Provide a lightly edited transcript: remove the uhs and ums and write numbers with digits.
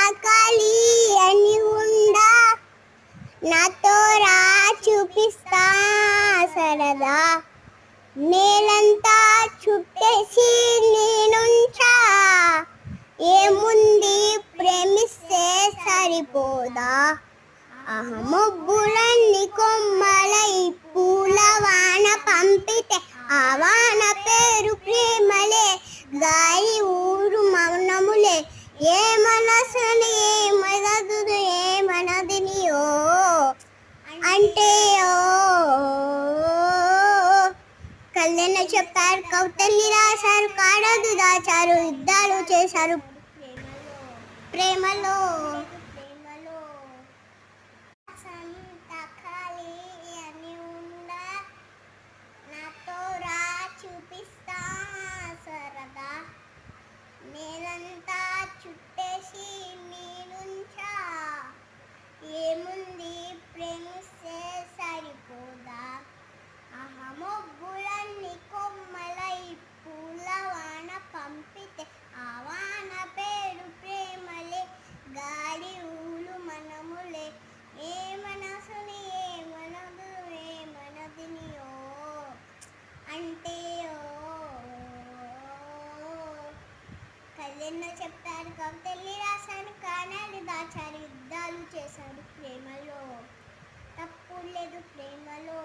తాకాలి అని ఉందా, నాతో రా చూపిస్తా సరదా, నేలంతా చుట్టేసి నేనుంచా, ఏముంది ప్రేమిస్తే సరిపోదా, మొబ్బులన్నీ కొమ్మలై పూల వాన పంపితే ఆ వాన పేరు ప్రేమలే, గాలి ఊరు మౌనములే, ఏ మనసుని ఏమనదు ఏమనదినియో అంటే కళ్ళెన్న చెప్పారు, కవితల్ని రాశారు, కాడదు దాచారు, యుద్ధాలు చేశారు ప్రేమలో. తాకాలి అని ఉందా, నాతో రా చూపిస్తా సరదా, నేలంతా చుట్టేసి నేనుంచా, ఏముంది ప్రేమిస్తే సరిపోదా, మొబ్బులన్నీ కొమ్మలై పూల వాన పంపితే ఆ వాన పేరు ప్రేమలే, గాలి ఊలు మనములే, ఏ మనసుని ఏమనదు ఏమనదినియో అంటే కళ్ళెన్నో చెప్పారు, కవితల్ని రాశారు, కానాడు దాచారు, యుద్ధాలు చేశారు ప్రేమలో, తప్పు లేదు ప్రేమలో.